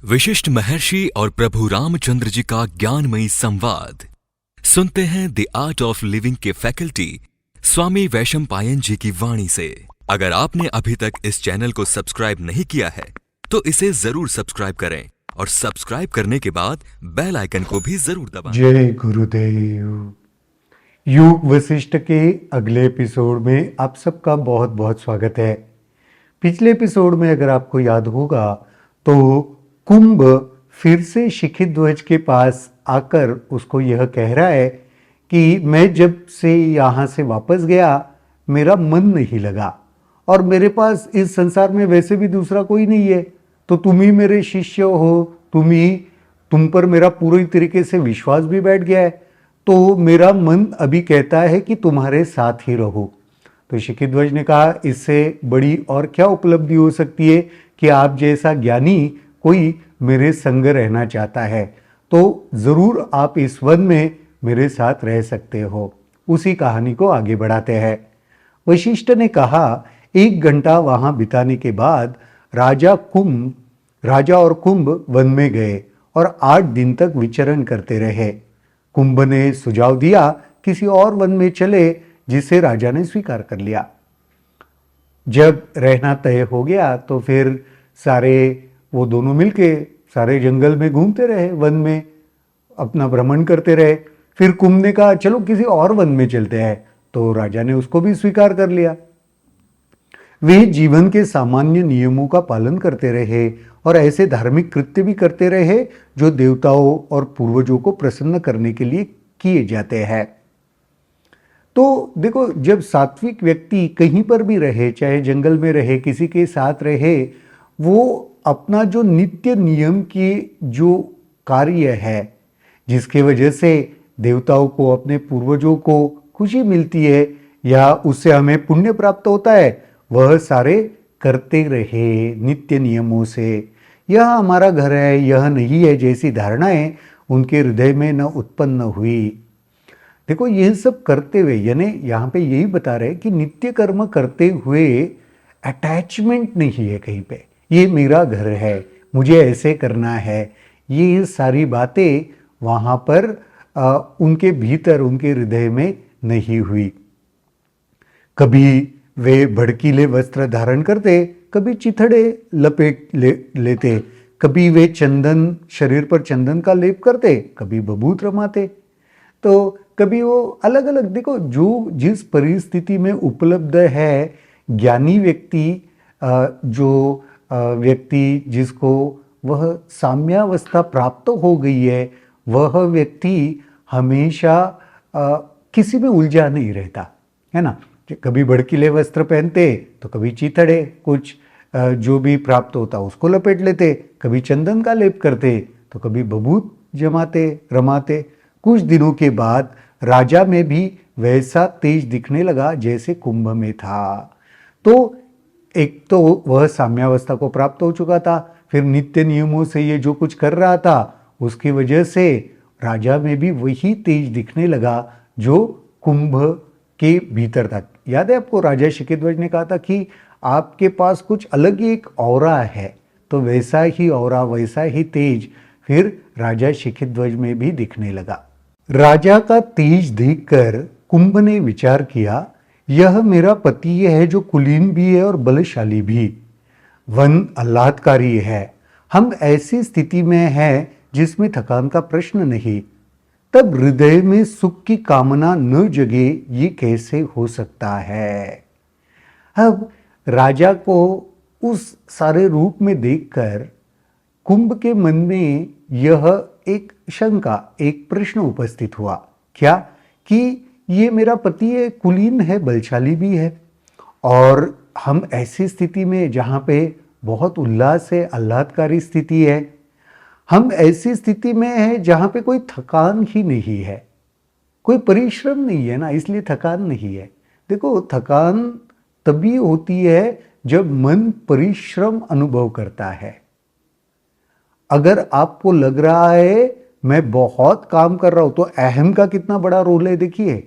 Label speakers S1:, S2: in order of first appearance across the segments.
S1: विशिष्ट महर्षि और प्रभु रामचंद्र जी का ज्ञानमयी संवाद सुनते हैं द आर्ट ऑफ लिविंग के फैकल्टी स्वामी वैशंपायन जी की वाणी से। अगर आपने अभी तक इस चैनल को सब्सक्राइब नहीं किया है तो इसे जरूर सब्सक्राइब करें और सब्सक्राइब करने के बाद बेल आइकन को भी जरूर दबाएं।
S2: जय गुरुदेव। योग वशिष्ठ के अगले एपिसोड में आप सबका बहुत बहुत स्वागत है। पिछले एपिसोड में अगर आपको याद होगा तो कुंभ फिर से शिखिध्वज के पास आकर उसको यह कह रहा है कि मैं जब से यहाँ से वापस गया मेरा मन नहीं लगा और मेरे पास इस संसार में वैसे भी दूसरा कोई नहीं है, तो तुम ही मेरे शिष्य हो, तुम पर मेरा पूरी तरीके से विश्वास भी बैठ गया है, तो मेरा मन अभी कहता है कि तुम्हारे साथ ही रहो। तो शिखिध्वज ने कहा इससे बड़ी और क्या उपलब्धि हो सकती है कि आप जैसा ज्ञानी कोई मेरे संग रहना चाहता है, तो जरूर आप इस वन में मेरे साथ रह सकते हो। उसी कहानी को आगे बढ़ाते हैं। वशिष्ठ ने कहा 1 घंटा वहां बिताने के बाद राजा और कुंभ वन में गए और 8 दिन तक विचरण करते रहे। कुंभ ने सुझाव दिया किसी और वन में चले, जिसे राजा ने स्वीकार कर लिया। जब रहना तय हो गया तो फिर वो दोनों मिलके सारे जंगल में घूमते रहे, वन में अपना भ्रमण करते रहे। फिर कुंभ ने कहा चलो किसी और वन में चलते हैं, तो राजा ने उसको भी स्वीकार कर लिया। वे जीवन के सामान्य नियमों का पालन करते रहे और ऐसे धार्मिक कृत्य भी करते रहे जो देवताओं और पूर्वजों को प्रसन्न करने के लिए किए जाते हैं। तो देखो, जब सात्विक व्यक्ति कहीं पर भी रहे, चाहे जंगल में रहे, किसी के साथ रहे, वो अपना जो नित्य नियम की जो कार्य है जिसके वजह से देवताओं को, अपने पूर्वजों को खुशी मिलती है या उससे हमें पुण्य प्राप्त होता है, वह सारे करते रहे नित्य नियमों से। यह हमारा घर है, यह नहीं है जैसी धारणाएं उनके हृदय में न उत्पन्न हुई। देखो, यह सब करते हुए, यानी यहाँ पे यही बता रहे कि नित्य कर्म करते हुए अटैचमेंट नहीं है कहीं पे, ये मेरा घर है, मुझे ऐसे करना है, ये सारी बातें वहाँ पर उनके भीतर, उनके हृदय में नहीं हुई। कभी वे भड़कीले वस्त्र धारण करते, कभी चिथड़े लपेट लेते, कभी वे शरीर पर चंदन का लेप करते, कभी बबूत रमाते, तो कभी वो अलग अलग। देखो, जो जिस परिस्थिति में उपलब्ध है, ज्ञानी व्यक्ति, जो व्यक्ति जिसको वह साम्यावस्था प्राप्त हो गई है, वह व्यक्ति हमेशा किसी में उलझा नहीं रहता है ना। कभी भड़कीले वस्त्र पहनते तो कभी चिथड़े, कुछ जो भी प्राप्त होता उसको लपेट लेते, कभी चंदन का लेप करते तो कभी बबूत जमाते रमाते। कुछ दिनों के बाद राजा में भी वैसा तेज दिखने लगा जैसे कुंभ में था। तो एक तो वह साम्यावस्था को प्राप्त हो चुका था, फिर नित्य नियमों से ये जो कुछ कर रहा था उसकी वजह से राजा में भी वही तेज दिखने लगा जो कुंभ के भीतर था। याद है आपको, राजा शिखिध्वज ने कहा था कि आपके पास कुछ अलग ही एक ऑरा है, तो वैसा ही ऑरा, वैसा ही तेज फिर राजा शिखिध्वज में भी दिखने लगा। राजा का तेज देखकर कुंभ ने विचार किया, यह मेरा पति है जो कुलीन भी है और बलशाली भी। वन आह्लादकारी है, हम ऐसी स्थिति में हैं जिसमें थकान का प्रश्न नहीं। तब हृदय में सुख की कामना न जगे, ये कैसे हो सकता है। अब राजा को उस सारे रूप में देखकर कुंभ के मन में यह एक शंका, एक प्रश्न उपस्थित हुआ। क्या कि ये मेरा पति है, कुलीन है, बलशाली भी है, और हम ऐसी स्थिति में जहाँ पे बहुत उल्लास है, आह्लादकारी स्थिति है, हम ऐसी स्थिति में है जहाँ पे कोई थकान ही नहीं है, कोई परिश्रम नहीं है ना, इसलिए थकान नहीं है। देखो, थकान तभी होती है जब मन परिश्रम अनुभव करता है। अगर आपको लग रहा है मैं बहुत काम कर रहा हूं, तो अहम का कितना बड़ा रोल है देखिए।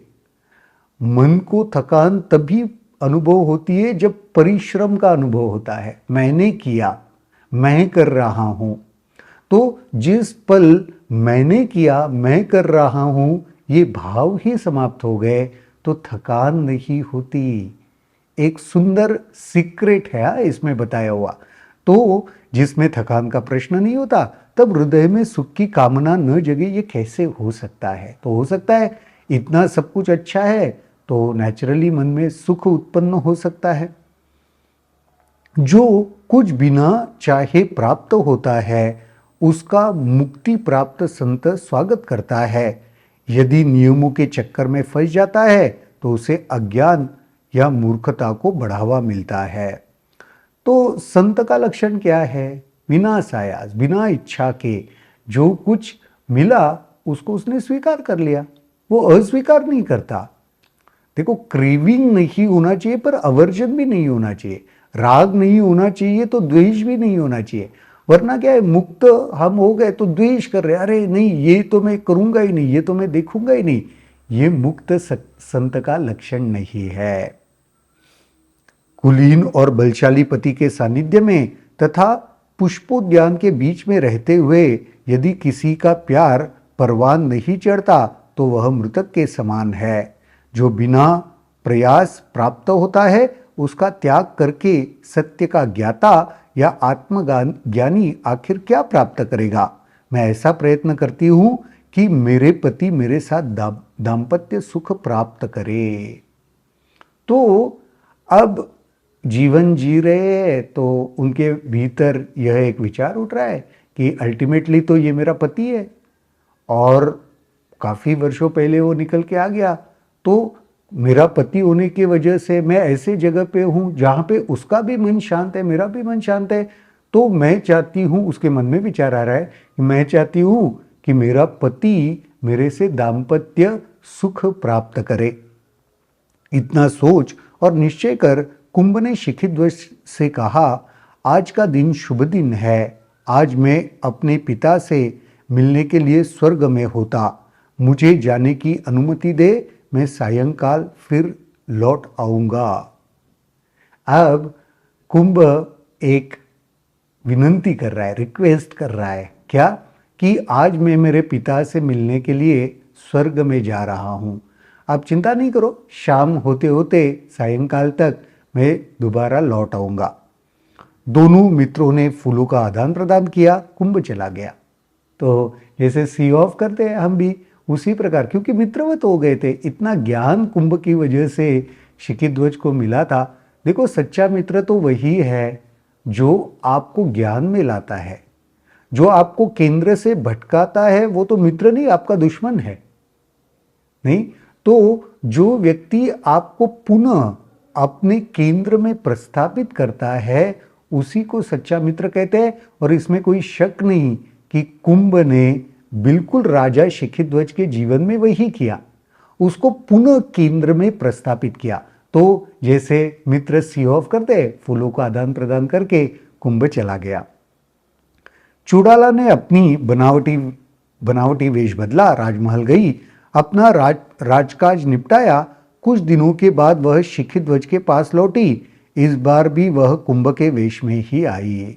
S2: मन को थकान तभी अनुभव होती है जब परिश्रम का अनुभव होता है, मैंने किया, मैं कर रहा हूं। तो जिस पल मैंने किया, मैं कर रहा हूं, ये भाव ही समाप्त हो गए तो थकान नहीं होती। एक सुंदर सीक्रेट है इसमें बताया हुआ। तो जिसमें थकान का प्रश्न नहीं होता, तब हृदय में सुख की कामना न जगे, ये कैसे हो सकता है? तो हो सकता है, इतना सब कुछ अच्छा है तो नेचुरली मन में सुख उत्पन्न हो सकता है। जो कुछ बिना चाहे प्राप्त होता है, उसका मुक्ति प्राप्त संत स्वागत करता है। यदि नियमों के चक्कर में फंस जाता है तो उसे अज्ञान या मूर्खता को बढ़ावा मिलता है। तो संत का लक्षण क्या है? बिना सायास, बिना इच्छा के जो कुछ मिला उसको उसने स्वीकार कर लिया, वो अस्वीकार नहीं करता। देखो, क्रेविंग नहीं होना चाहिए पर अवर्जन भी नहीं होना चाहिए, राग नहीं होना चाहिए तो द्वेष भी नहीं होना चाहिए। वरना क्या है, मुक्त हम हो गए तो द्वेष कर रहे, अरे नहीं ये तो मैं करूंगा ही नहीं, ये तो मैं देखूंगा ही नहीं। ये मुक्त संत का लक्षण नहीं है। कुलीन और बलशाली पति के सानिध्य में तथा पुष्पोद्यान के बीच में रहते हुए यदि किसी का प्यार परवान नहीं चढ़ता तो वह मृतक के समान है। जो बिना प्रयास प्राप्त होता है उसका त्याग करके सत्य का ज्ञाता या आत्मज्ञानी आखिर क्या प्राप्त करेगा? मैं ऐसा प्रयत्न करती हूं कि मेरे पति मेरे साथ दाम्पत्य सुख प्राप्त करे। तो अब जीवन जी रहे हैं तो उनके भीतर यह एक विचार उठ रहा है कि अल्टीमेटली तो ये मेरा पति है और काफ़ी वर्षों पहले वो निकल के आ गया, तो मेरा पति होने की वजह से मैं ऐसे जगह पे हूँ जहाँ पे उसका भी मन शांत है, मेरा भी मन शांत है। तो मैं चाहती हूँ, उसके मन में विचार आ रहा है कि मैं चाहती हूँ कि मेरा पति मेरे से दाम्पत्य सुख प्राप्त करे। इतना सोच और निश्चय कर कुंभ ने शिखिध्वज से कहा, आज का दिन शुभ दिन है, आज मैं अपने पिता से मिलने के लिए स्वर्ग में होता, मुझे जाने की अनुमति दे, मैं सायंकाल फिर लौट आऊंगा। अब कुंभ एक विनंती कर रहा है, रिक्वेस्ट कर रहा है, क्या? कि आज मैं मेरे पिता से मिलने के लिए स्वर्ग में जा रहा हूं। आप चिंता नहीं करो, शाम होते होते सायंकाल तक मैं दोबारा लौट आऊंगा। दोनों मित्रों ने फूलों का आदान प्रदान किया, कुंभ चला गया। तो जैसे सी ऑफ करते हैं हम भी उसी प्रकार, क्योंकि मित्रवत हो गए थे, इतना ज्ञान कुंभ की वजह से शिखिध्वज को मिला था। देखो, सच्चा मित्र तो वही है जो आपको ज्ञान में लाता है, जो आपको केंद्र से भटकाता है वो तो मित्र नहीं, आपका दुश्मन है। नहीं तो जो व्यक्ति आपको पुनः अपने केंद्र में प्रस्थापित करता है उसी को सच्चा मित्र कहते हैं। और इसमें कोई शक नहीं कि कुंभ ने बिल्कुल राजा शिखिध्वज के जीवन में वही किया, उसको पुनः केंद्र में प्रस्थापित किया। तो जैसे मित्र सी ऑफ करते हैं, फूलों का आदान प्रदान करके कुंभ चला गया। चूड़ाला ने अपनी बनावटी वेश बदला, राजमहल गई, अपना राजकाज निपटाया। कुछ दिनों के बाद वह शिखिध्वज के पास लौटी। इस बार भी वह कुंभ के वेश में ही आई।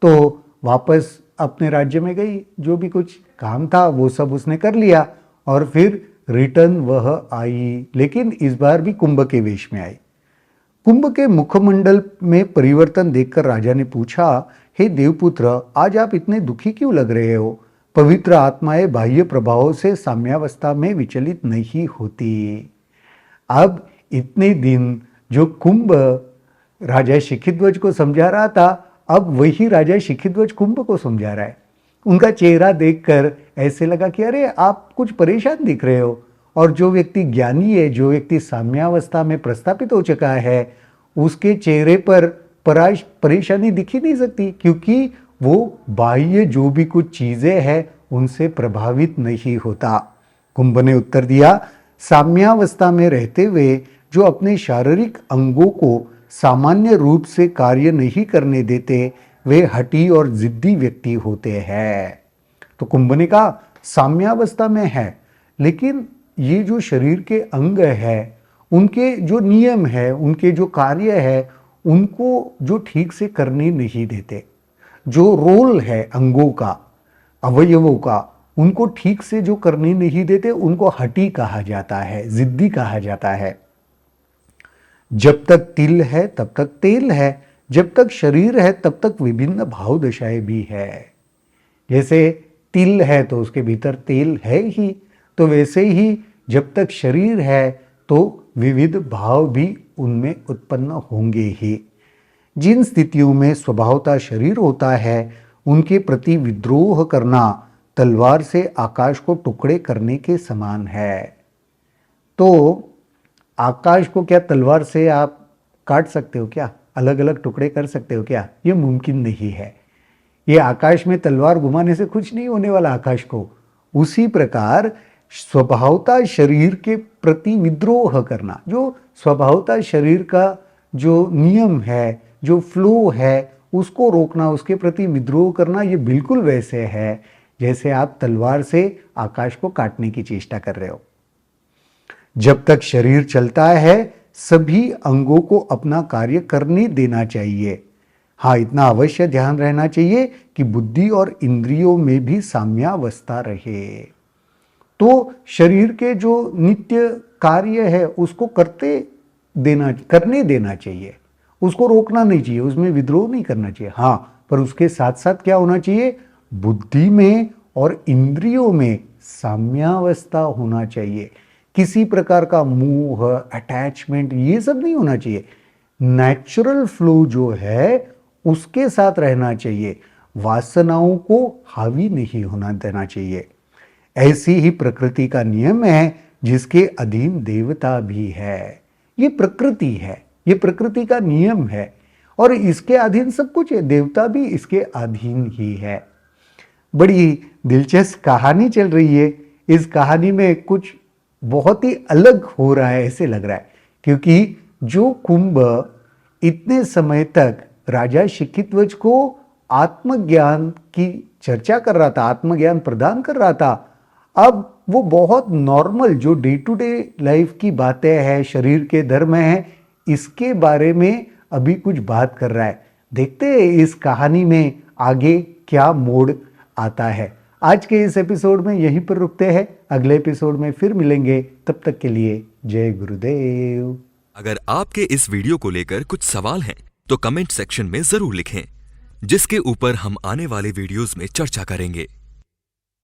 S2: तो वापस अपने राज्य में गई, जो भी कुछ काम था वो सब उसने कर लिया और फिर रिटर्न वह आई, लेकिन इस बार भी कुंभ के वेश में आई। कुंभ के मुखमंडल में परिवर्तन देखकर राजा ने पूछा, हे देवपुत्र, आज आप इतने दुखी क्यों लग रहे हो? पवित्र आत्माएं बाह्य प्रभावों से साम्यावस्था में विचलित नहीं होती। अब इतने दिन जो कुंभ राजा शिखिध्वज को समझा रहा था, अब वही राजा शिखिध्वज कुंभ को समझा रहा है। उनका चेहरा देखकर ऐसे लगा कि अरे आप कुछ परेशान दिख रहे हो। और जो व्यक्ति ज्ञानी है, जो व्यक्ति साम्यावस्था में प्रस्थापित हो चुका है, उसके चेहरे पर परेशानी दिख ही नहीं सकती, क्योंकि वो बाह्य जो भी कुछ चीजें हैं उनसे प्रभावित नहीं होता। कुंभ ने उत्तर दिया, साम्यावस्था में रहते हुए जो अपने शारीरिक अंगों को सामान्य रूप से कार्य नहीं करने देते, वे हठी और जिद्दी व्यक्ति होते हैं। तो कुंभ ने कहा, साम्यावस्था में है, लेकिन ये जो शरीर के अंग है, उनके जो नियम है, उनके जो कार्य है, उनको जो ठीक से करने नहीं देते। जो रोल है अंगों का, अवयवों का उनको ठीक से जो करने नहीं देते उनको हठी कहा जाता है, जिद्दी कहा जाता है। जब तक तिल है तब तक तेल है, जब तक शरीर है तब तक विभिन्न भाव दशाएं भी है। जैसे तिल है तो उसके भीतर तेल है ही, तो वैसे ही जब तक शरीर है तो विविध भाव भी उनमें उत्पन्न होंगे ही। जिन स्थितियों में स्वभावतः शरीर होता है उनके प्रति विद्रोह करना तलवार से आकाश को टुकड़े करने के समान है। तो आकाश को क्या तलवार से आप काट सकते हो क्या? अलग अलग टुकड़े कर सकते हो क्या? ये मुमकिन नहीं है। ये आकाश में तलवार घुमाने से कुछ नहीं होने वाला आकाश को। उसी प्रकार स्वभावतः शरीर के प्रति विद्रोह करना, जो स्वभावतः शरीर का जो नियम है, जो फ्लो है, उसको रोकना, उसके प्रति विद्रोह करना, ये बिल्कुल वैसे है जैसे आप तलवार से आकाश को काटने की चेष्टा कर रहे हो। जब तक शरीर चलता है सभी अंगों को अपना कार्य करने देना चाहिए। हाँ, इतना अवश्य ध्यान रहना चाहिए कि बुद्धि और इंद्रियों में भी साम्यावस्था रहे। तो शरीर के जो नित्य कार्य है उसको करने देना चाहिए, उसको रोकना नहीं चाहिए, उसमें विद्रोह नहीं करना चाहिए। हाँ, पर उसके साथ साथ क्या होना चाहिए? बुद्धि में और इंद्रियों में साम्यावस्था होना चाहिए। किसी प्रकार का मोह, अटैचमेंट, ये सब नहीं होना चाहिए। नेचुरल फ्लो जो है उसके साथ रहना चाहिए, वासनाओं को हावी नहीं होना देना चाहिए। ऐसी ही प्रकृति का नियम है जिसके अधीन देवता भी है। ये प्रकृति है, ये प्रकृति का नियम है और इसके अधीन सब कुछ है। देवता भी इसके अधीन ही है। बड़ी दिलचस्प कहानी चल रही है। इस कहानी में कुछ बहुत ही अलग हो रहा है ऐसे लग रहा है, क्योंकि जो कुंभ इतने समय तक राजा शिखिध्वज को आत्मज्ञान की चर्चा कर रहा था, आत्मज्ञान प्रदान कर रहा था, अब वो बहुत नॉर्मल जो डे टू डे लाइफ की बातें हैं, शरीर के धर्म हैं, इसके बारे में अभी कुछ बात कर रहा है। देखते हैं इस कहानी में आगे क्या मोड़ आता है। आज के इस एपिसोड में यहीं पर रुकते हैं, अगले एपिसोड में फिर मिलेंगे। तब तक के लिए जय गुरुदेव।
S1: अगर आपके इस वीडियो को लेकर कुछ सवाल हैं तो कमेंट सेक्शन में जरूर लिखें, जिसके ऊपर हम आने वाले वीडियोस में चर्चा करेंगे।